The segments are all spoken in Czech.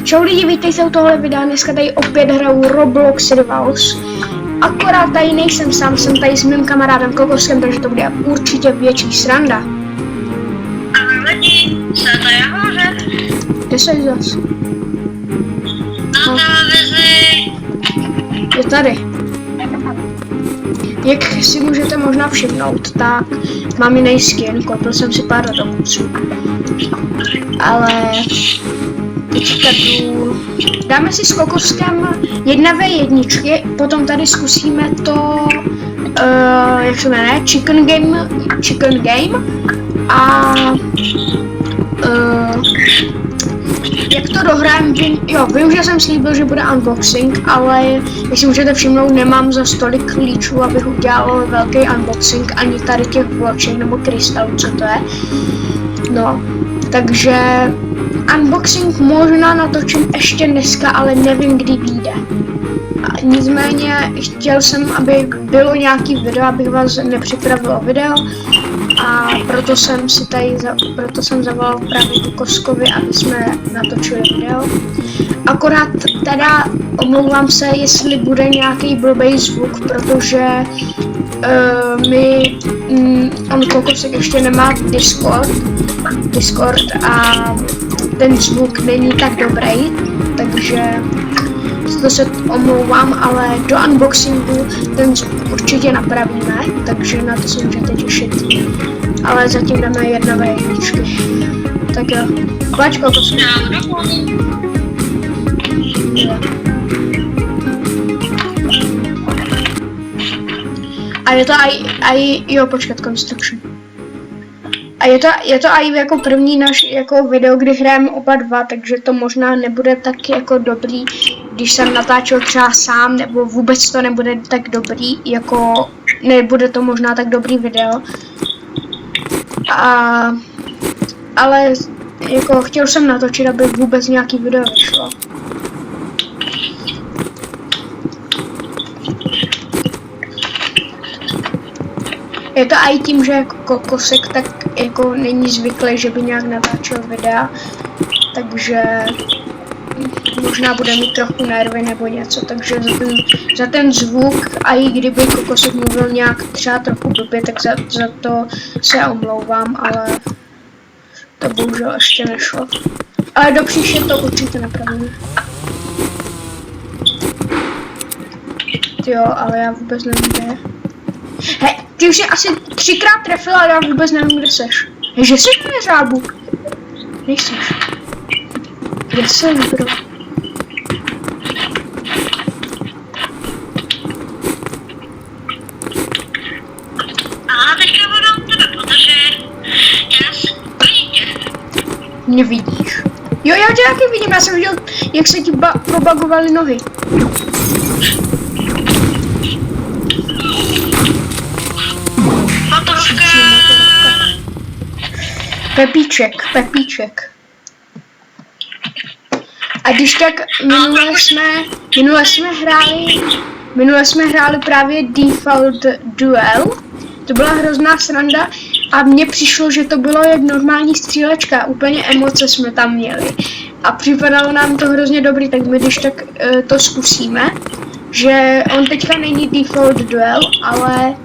Čau lidi, vítejte u tohle videa, dneska tady opět hraju Roblox Rivals. Akorát tady nejsem sám, jsem tady s mým kamarádem Kokoskem, takže to bude určitě větší sranda. Ahoj lidi, jsem tady nahoře. Kde jsi zas? Na televizi. Je tady. Jak si můžete možná všimnout, tak mám jiný skin, koupil jsem si pár rodokusů. Ale teďka dáme si s Kokoskem 1v1, potom tady zkusíme to, jak se jmenuje, Chicken Game a jak to dohrám, vím, že jsem slíbil, že bude unboxing, ale jak si můžete všimnout, nemám za tolik klíčů, abych udělal velký unboxing, ani tady těch bloček nebo krystalů, co to je. No, takže unboxing možná natočím ještě dneska, ale nevím, kdy vyjde. Nicméně chtěl jsem, aby bylo nějaký video, abych vás nepřipravil o video. A proto jsem zavolal právě Kokoskovi, aby jsme natočili video. Akorát teda omlouvám se, jestli bude nějaký blbej zvuk, protože on Kokosek ještě nemá Discord a ten zvuk není tak dobrý, takže to se omlouvám, ale do unboxingu ten zvuk určitě napravíme, takže na to se můžete těšit. Ale zatím dáme 1v1. Tak jo, pojď Kokosku. A je to jo, počkat, construction. A je to i jako první náš jako video, kdy hrajeme oba dva, takže to možná nebude tak jako dobrý, když jsem natáčel třeba sám, nebo vůbec to nebude tak dobrý, jako nebude to možná tak dobrý video. Ale jako chtěl jsem natočit, aby vůbec nějaký video vyšlo. Je to i tím, že jako Kokosek tak jako není zvyklý, že by nějak natáčel videa, takže možná bude mít trochu nervy nebo něco, takže za ten zvuk, a i kdyby Kokosek mluvil nějak třeba trochu blbě, tak za to se omlouvám, ale to bohužel ještě nešlo. Ale do příště to určitě napravíme. Jo, ale já vůbec nevím, kde je. Hej, ty už jsi asi 3krát trefil, ale já vůbec nevím, kde seš. Hej, že jsi na jeřábu. Nejseš. Kde jsi, bro? A teďka budu u tebe, protože já se vidím. Mě vidíš. Jo, já tě taky vidím, já jsem viděl, jak se ti probagovaly nohy. Pepíček. A když tak minule jsme hráli právě Default Duel. To byla hrozná sranda a mně přišlo, že to bylo jak normální střílečka, úplně emoce jsme tam měli. A připadalo nám to hrozně dobrý, tak my když tak to zkusíme, že on teďka není Default Duel, ale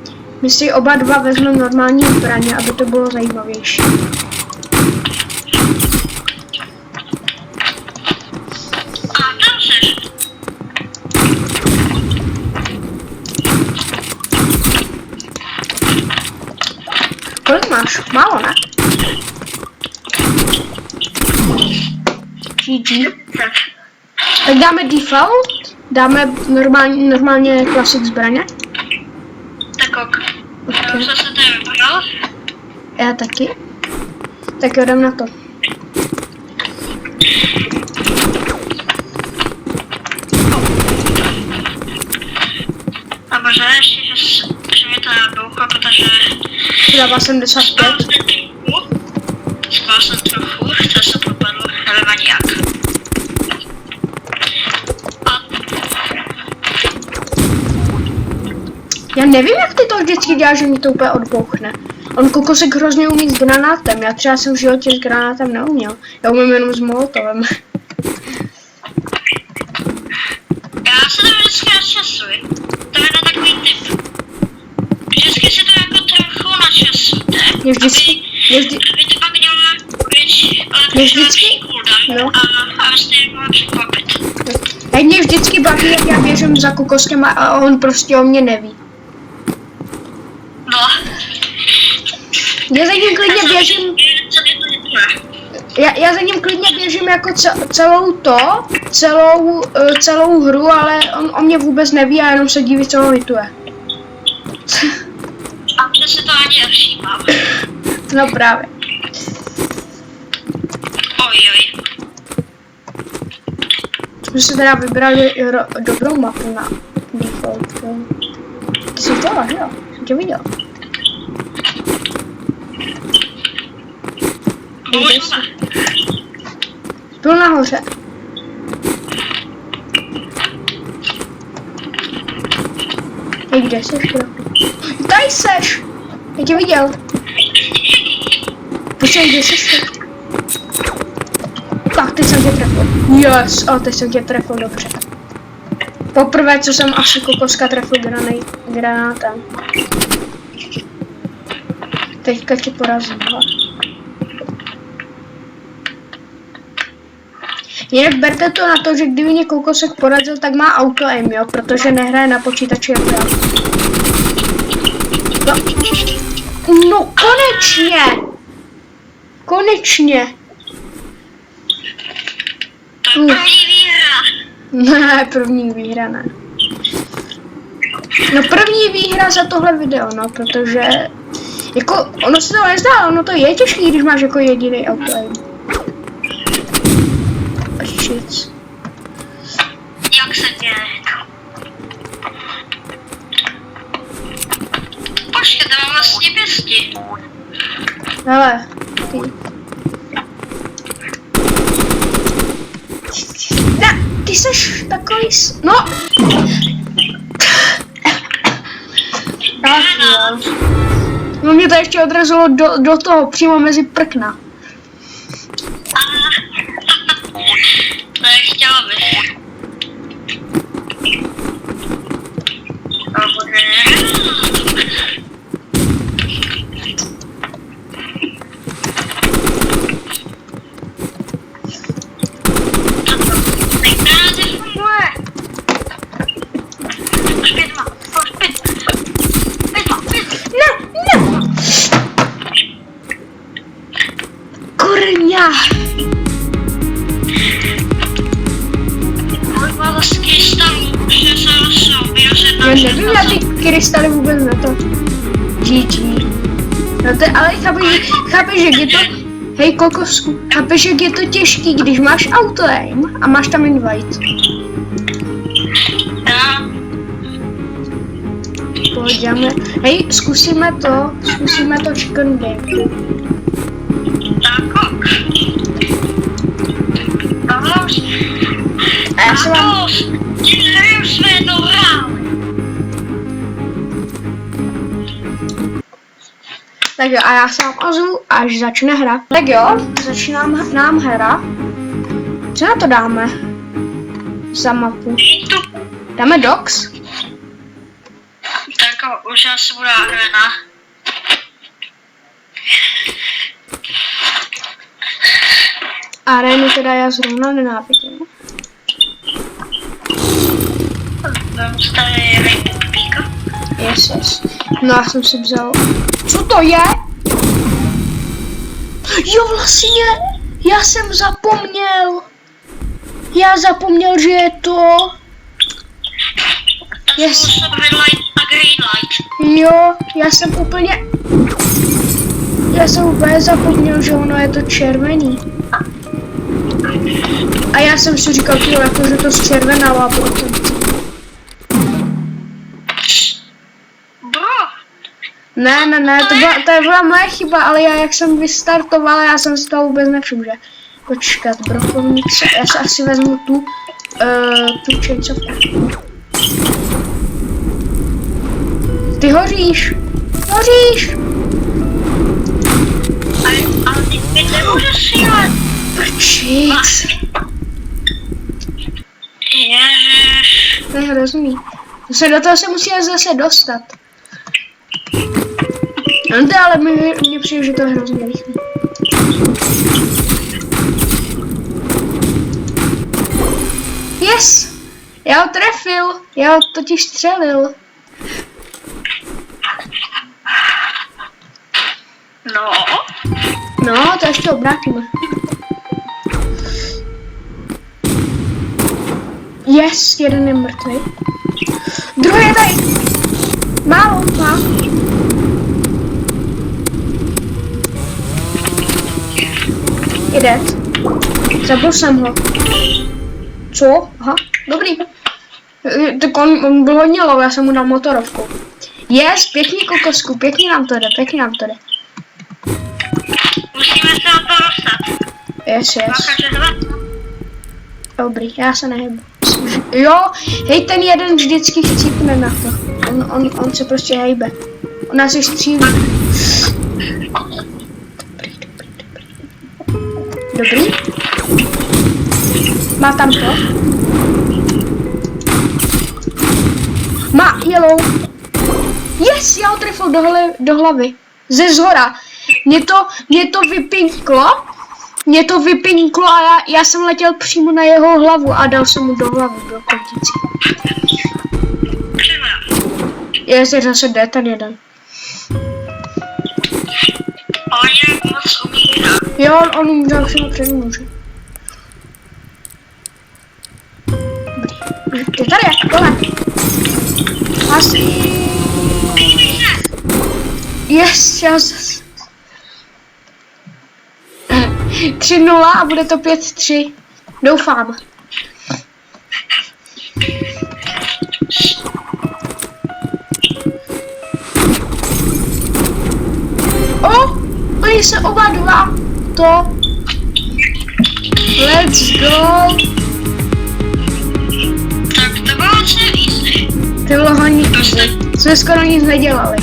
my si oba dva vezmeme normální zbraně, aby to bylo zajímavější. Kolik máš? Málo, ne? GG. Tak dáme default, dáme normálně klasik zbraně. Tak ok. Okay. Co se tady vybral? Já taky. Tak jo, jdem na to. A možná ještě, že mě to nabouchlo, protože Dává 75. Spal jsem trochu, to se propadlo, nevím ani jak. Já nevím, jak ty to vždycky děláš, že mi to úplně odbouchne. On Kokosek hrozně umí s granátem, já třeba jsem v životě s granátem neuměl. Já umím jenom s molotovem. načasuj. To je na takový typ. Vždycky si to jako trochu načasujte. Mě vždycky, Aby to pak mělo lepší cooldown a vlastně mohla překvapit. jak mě vždycky baví, jak já běžím za kokoskem a on prostě o mě neví. No. Já za ním klidně běžím, já za ním klidně běžím jako celou hru, ale on o mě vůbec neví a jenom se diví, co ho lituje. A mě se to ani nevšímám. No právě. Ojoj. My jsme teda vybrali dobrou mapu na default. Ty jsi chtěla, jo? Jsem tě viděl. Byl nahoře. Hej, kde jsi? Tady seš! Já tě viděl. Počkej, kde jsi? Tak, teď jsem tě trefil. Yes, teď jsem tě trefil dobře. Poprvé, co jsem asi kokoska trefil granátem. Teďka tě porazím. Jinak berte to na to, že kdyby mě kokosek porazil, tak má auto aim, jo, protože nehraje na počítači jako já. No konečně! Konečně! To je první výhra. Ne, první výhra ne. No první výhra za tohle video, no, protože jako, ono se to nezdá, ono to je těžký, když máš jako jediný auto aim. Shit. Jak se děje? Počkej, to mám vlastně pěsti. Hele, ty. Ne, ty seš takový no! Ach, jo. No mě to ještě odrazilo do toho, přímo mezi prkna. To je chtěla bych. Kurňa! Já nevím, já ty krystaly vůbec na to. GG. No to, ale chápeš, jak je to, hej kokosku, chápeš, jak je to těžký, když máš auto aim a máš tam invite. Pojďme, hej, zkusíme to chicken game. A já se vám... Tak jo, a já se vám ozvu, až začne hra. Tak jo, začíná nám hra. Co na to dáme? Za mapu. Dáme docs? Tak už asi bude arena. Arénu teda já zrovna nenávidím. Yes. No já jsem si vzal... Co to je? Jo vlastně, já jsem zapomněl. Já zapomněl, že je to... Yes. Jo, já jsem úplně zapomněl, že ono je to červený. A já jsem si říkal, jako, že to zčervenalo a potom. Ne, to byla moje chyba, ale já jak jsem vystartovala, já jsem si toho vůbec nevšiml, že... Počkat, brokovnice, já si asi vezmu tu čejcovku. Ty hoříš! Ale ty nemůžeš jít. Prčíc. Ježiš. To je hrozný. Do toho se musíme zase dostat. No to ale mně přijde, že to je hrozně rychle. Yes! Já ho trefil, já ho totiž střelil. No. No, to ještě obrátíme. Yes, jeden je mrtvý. Druhý je tady. Málo, má. Jde. Zabil jsem ho. Co? Aha, dobrý. Tak on byl hodně low, já jsem mu dal motorovku. Yes, pěkný kokosku, pěkně nám to jde, pěkně nám to jde. Musíme se o to dostat. Yes. Bacha, že dva. Dobrý, já se nehybu. Jo, hej, ten jeden vždycky chcípne na to. On se prostě hejbe. On nás je střílí. Dobrý. Má tam to. Má yellow. Yes, já ho trefil do hlavy. Ze zhora. Mě to vypinklo. A já jsem letěl přímo na jeho hlavu a dal jsem mu do hlavy, do kotici. Je zase jde ten jeden. On nějak moc umírá. Jo, on umřel všechno před může. Ty tady je, dole. Asi. Yes, já zase. 3-0 a bude to 5-3. Doufám. Oni se oba dva. To. Let's go. Tak to bylo hodně easy. To bylo hodně easy. Jsme skoro nic nedělali.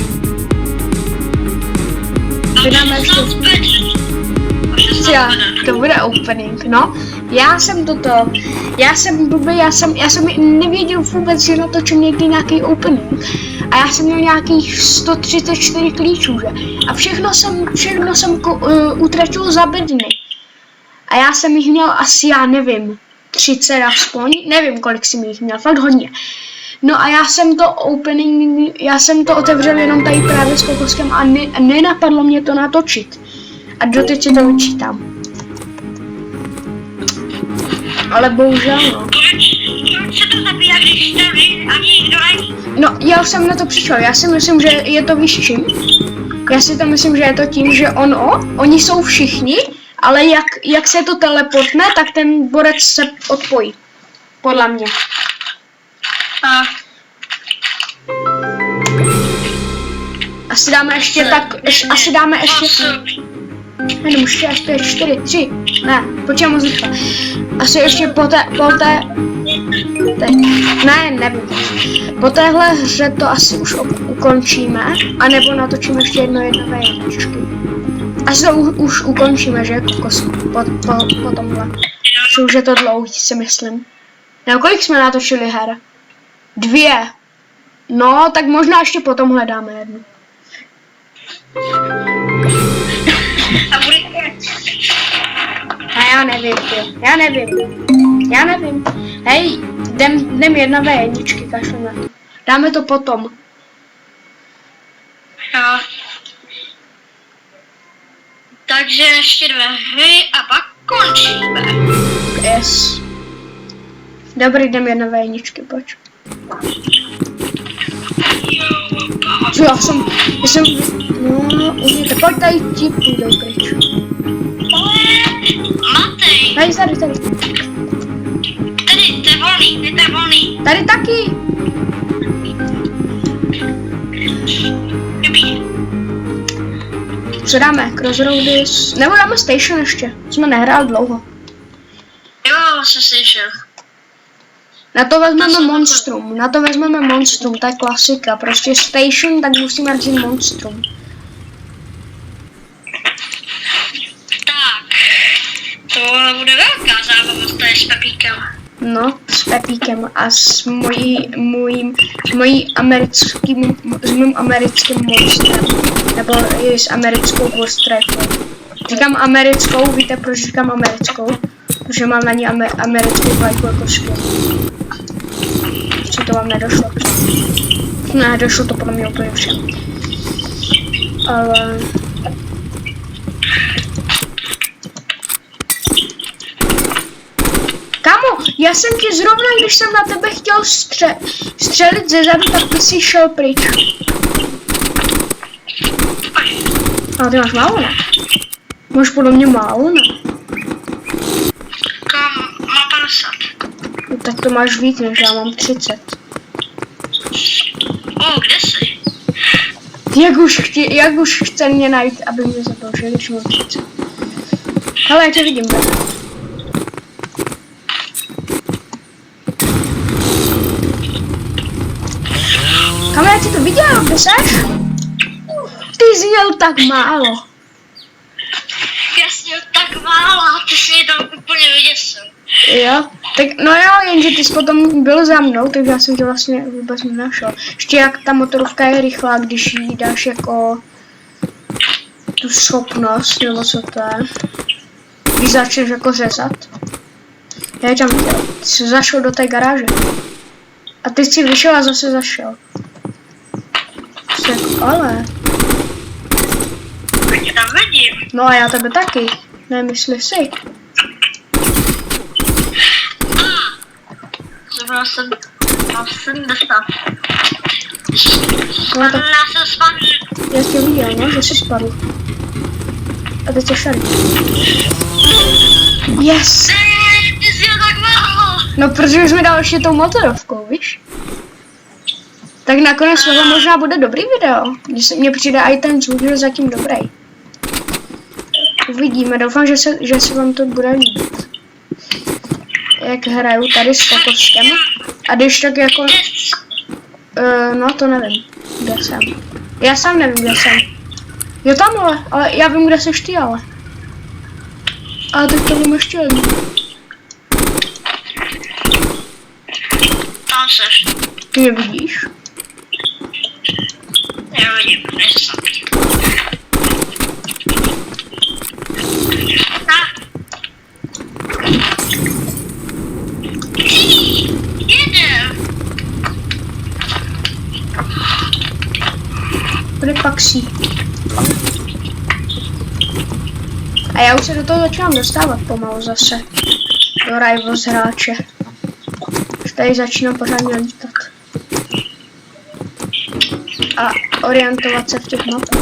Vydáme ještě. To bude opening, no. Já jsem blbý, já jsem nevěděl vůbec, že natočím někdy nějaký opening. A já jsem měl nějakých 134 klíčů, že? A všechno jsem utratil za bedny. A já jsem jich měl asi, já nevím, 30 aspoň, nevím, kolik jsem jich měl, fakt hodně. No a já jsem to otevřel jenom tady právě s kokoskem a nenapadlo mě to natočit. A doteď si to vyčítám. Ale bohužel, no. Proč se to zabíjá, když tady ani nikdo není? No, já už jsem na to přišel. Já si myslím, že je to víš čím. Já si to myslím, že je to tím, že oni jsou všichni, ale jak se to teleportne, tak ten borec se odpojí. Podle mě. Asi dáme ještě tak, asi dáme ještě... Ne, už ještě 4, 3, ne, počkej muzika. Asi ještě po té, teď, ne, nevím. Po téhle hře to asi už ukončíme, anebo natočíme ještě jedno jedničky. Asi to už ukončíme, že, kokosku, po tomhle. Už je to dlouhý, si myslím. Nebo kolik jsme natočili her? 2. No, tak možná ještě potom hledáme jednu. A já nevím. Hej, jdem 1v1, kašleme. Dáme to potom. Jo. Takže ještě 2 hry a pak končíme. Yes. Dobrý, jdem 1v1, pojď. Co já jsem, no, umíte, pojď tady ti půjdou pryč. Matej. Tady. Tady, to je volný. Tady taky. Dobrý. Co dáme? Crossroady, nebo dáme Station ještě. Jsme nehráli dlouho. Jo, se slyšel. Na to vezmeme Monstrum, to je klasika. Prostě Station, tak musíme vzít Monstrum. Tak, to bude velká zábava s Pepíkem. No, s Pepíkem a s mým americkým monstrem. Nebo i s americkou Ghost Rifle. Říkám americkou, víte proč říkám americkou? Protože mám na ní americkou vlajku jako skin. Co to vám nedošlo? Ne, došlo to podle mě úplně všem. Ale... Kámo, já jsem ti zrovna, když jsem na tebe chtěl střelit ze zadu, tak ty jsi šel pryč. Ale ty máš málo, ne? Máš podle mě málo, ne? Mám 50. No, tak to máš víc, než já mám 30. Kde jsi? Jak už chce mě najít, aby mě zabil, když mám 30. Hele, já tě vidím, brate. Kam já ti to viděl, ty seš? Ty jsi měl tak málo. Já jsem měl tak málo a ty jsi mě tam úplně vyděsil. Jo, tak no jo, jenže ty jsi potom byl za mnou, takže já jsem tě vlastně vůbec nenašel. Ještě jak ta motorovka je rychlá, když jí dáš jako tu schopnost, nebo co to je. Když začneš jako řezat. Já tam viděl, ty jsi zašel do té garáže. A ty jsi vyšel a zase zašel. Jako, ale... Já tě tam vidím. No a já tebe taky. Nemyslíš si? Zrovna jsem mám 70. No tak Já jsem spadl. já tě viděl, no, že jsi spadl. A teď jsi šel. Yes! Ty jsi měl tak málo. No protože už mi dal ještě tou motorovkou, víš? Tak nakonec toho možná bude dobrý video. Když se mně přijde i ten zvuk, je zatím dobrý. Uvidíme, doufám, že se vám to bude líbit. Jak hraju tady s kokoskem. A když tak jako... no to nevím, kde jsem. Já sám nevím, kde jsem. Jo tamhle, ale já vím, kde seš ty, ale. Ale teď to vím ještě líp. Tam seš. Ty mě vidíš? Já vidím, než jsem. Bude paxí. A já už se do toho začínám dostávat pomalu zase. Do Rivals hráče. Už tady začínám pořádně lítat. A orientovat se v těch mapách.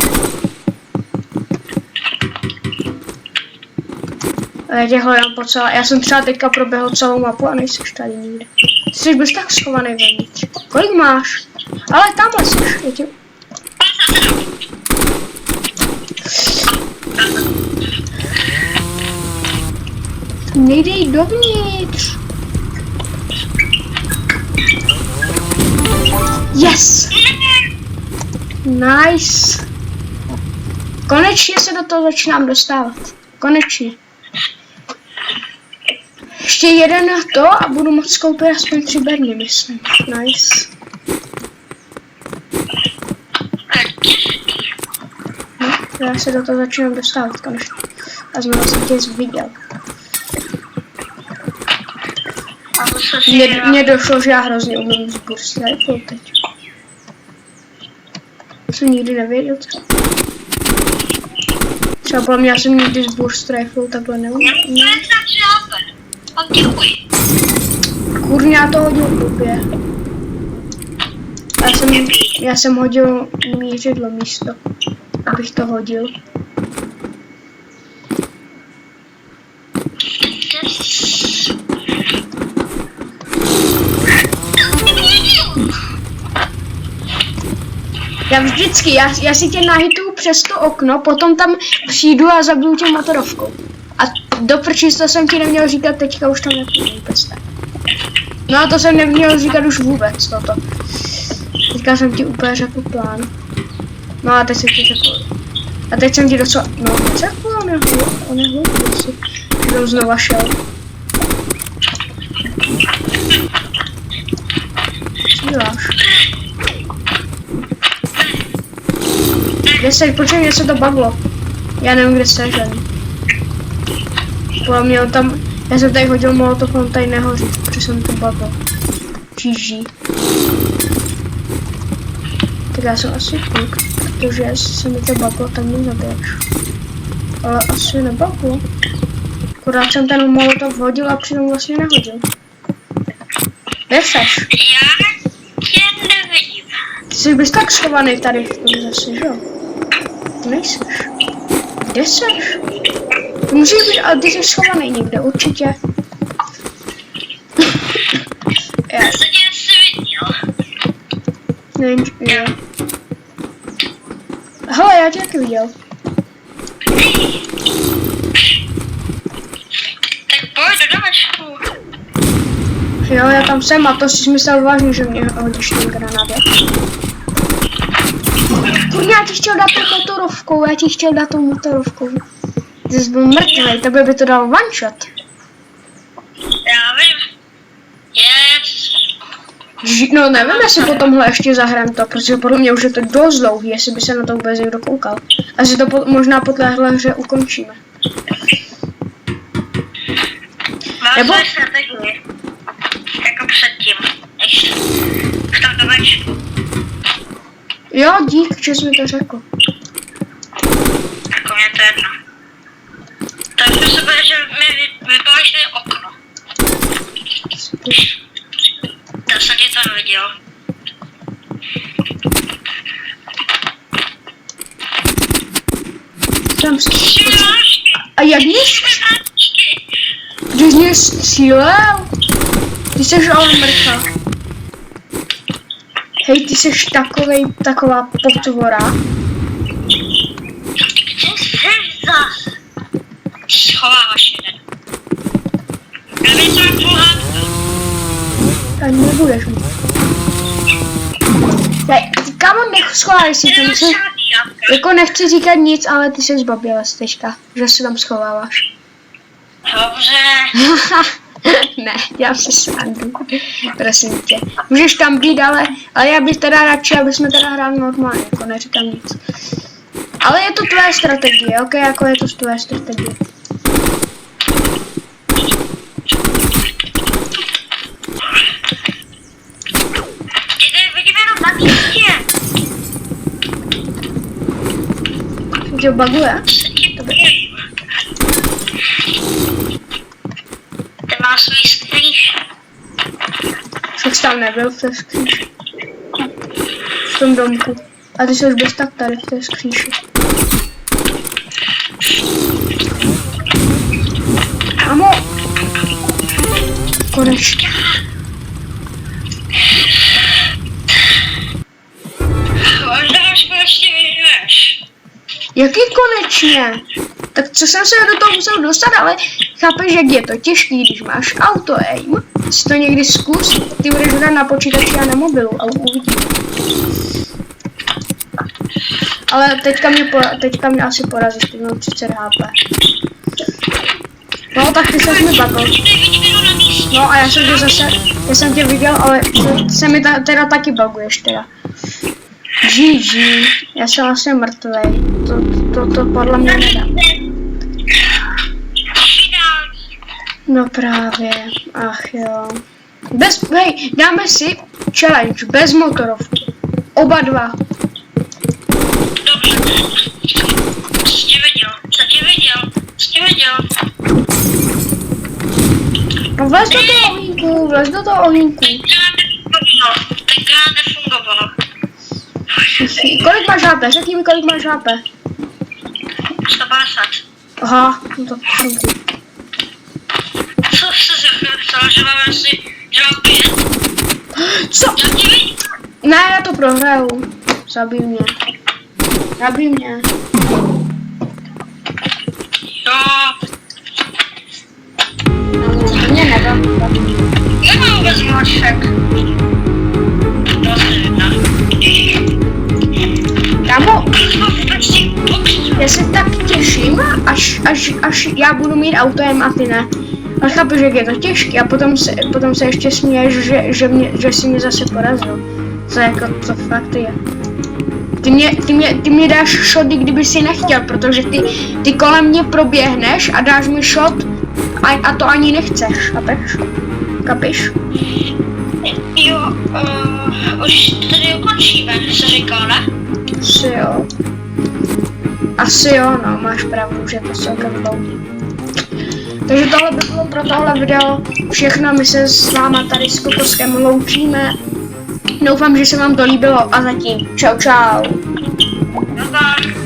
A já tě hledám po celé. Já jsem třeba teďka proběhl celou mapu a nejseš tady nikde. Ty jsi bez tak schovaný vevnitř. Kolik máš? Ale tamhle jsi. Já tě... Nejde jít dovnitř. Yes! Nice! Konečně se do toho začínám dostávat. Konečně. Ještě jeden na to a budu moct koupit aspoň 3 berny, myslím. Nice. No, já se do toho začínám dostávat konečně. A znovu jsem tě viděl. Mně došlo, že já hrozně umím s burst rifle teď. Jsem nikdy nevěděl, co. Třeba podle mě já jsem nikdy s burst rifle takhle neumím. Kurně, já to hodil blbě. Já jsem hodil mířidlo místo, abych to hodil. Já vždycky, já si tě nahituju přes to okno, potom tam přijdu a zabiju tě motorovkou. A do prčic to jsem ti neměl říkat, teďka už tam nepůjdu vůbec tak. No a to jsem neměl říkat už vůbec, toto. Teďka jsem ti úplně řekl plán. No a teď jsem ti řekl. A teď jsem ti docela, no neřekl, on je hloupý, že tam znova šel. děláš? Kde jsi? Počkej, mě se to bavilo. Já nevím, kde jsi, ani. Podle mě tam... Já jsem tady hodil molotov, on tady nehoří, protože jsem to bavil. GG. Tak já jsem asi kluk, protože jestli se mi to bavilo, tak mě zabiješ. Ale asi nebavilo. Akorát jsem ten molotov hodil a přitom vlastně nehodil. Kde seš? Já tě nevidím. Ty jsi bys tak schovaný tady v tom zase, že jo? Ty nejseš. Kde seš? Ty musíš být, ale ty jsi schovaný někde, určitě. Já se tě asi viděl. Nevím, jo. Hele, já tě taky viděl. Tak pojď do domečku. Jo, já tam jsem a to jsi myslel vážně, že mě hodíš ten granát. Kurňa, já ti chtěl dát tou motorovkou, Ty jsi byl mrtvej, tebe by to dal one shot. Já vím. Yes. No nevím, jestli po tomhle ještě zahrám to, protože podle mě už je to dost dlouhý, jestli by se na to vůbec někdo koukal. Asi to možná po téhle hře ukončíme. Mám Nebo- své strategii. Jako předtím. Než v tom domečku. Jo, dík, že jsi mi to řekl. Jako mě to jedno. Takže se bude, že mi vypáš okno. Já jsem tě tam viděl. Tam si... Šilášky! A jak jsi? Šilášky! Když jsi střílel? Ty jsi ale mrcha. Hej, ty jsi taková potvora. Kde jsi zas? Schováváš jeden. Já vím, co je pohádka. A nebudeš mít. Hej, kamo, schováš si tam, co? Jako nechci říkat nic, ale ty jsi zbaběla teďka, že se tam schováváš. Dobře. Ne, dělám si srandu. Prosím tě. Můžeš tam být, ale já bych teda radši, aby jsme teda hráli normálně, jako neříkám nic. Ale je to tvoje strategie, ok? Jako je to tvoje strategie. Vidím jenom na místě. Tě baguje? Ty máš svůj skrýš. Však jsi tam nebyl v té skříši. V tom domku. A ty jsi bez tak tady v té skříši. Amo! Konečně. Možná už prostě vyžuješ. Jaký konečně? Tak co jsem se do toho musel dostat, ale chápeš, jak je to těžký, když máš auto aim. Si to někdy zkus, ty budeš hrát na počítači a na mobilu, ale uvidíš. Ale teďka mě asi porazíš, ty mám 30 HP. No tak ty jsi mi bagl. No a já jsem tě viděl, ale se mi teda taky baguješ teda. GG, já jsem vlastně mrtvej, to podle mě nedá. No právě, ach jo. Hej, dáme si challenge, bez motorovky. Oba dva. Dobře. Co tě viděl? No vlez do toho ohýnku, Tenkrát nefungovalo. Kolik máš HP? Řekni mi, kolik máš HP. 150. Aha, no to jsem ty. Co jsi za chvíli psala, že máme asi 5? Co? Já tě vidím. Ne, já to prohraju. Zabij mě. Jo. No, mě nedám. Nemám vůbec moček. To se jedná. Kámo, já se tak těším, až já budu mít auto a ty ne. Ale chápeš, jak je to těžké a potom se ještě směješ, že jsi mě zase porazil. To jako to fakt je. Ty mě dáš shot, i kdyby si nechtěl, protože ty kolem mě proběhneš a dáš mi shot a to ani nechceš, chápeš? Kapiš? Jo, už tady ukončíme, co říkal, ne? Asi jo, no, máš pravdu, že to celkem dlouhý. Takže tohle by bylo pro tohle video všechno, my se s váma tady s Kokoskem loučíme. Doufám, že se vám to líbilo a zatím čau čau. No tak.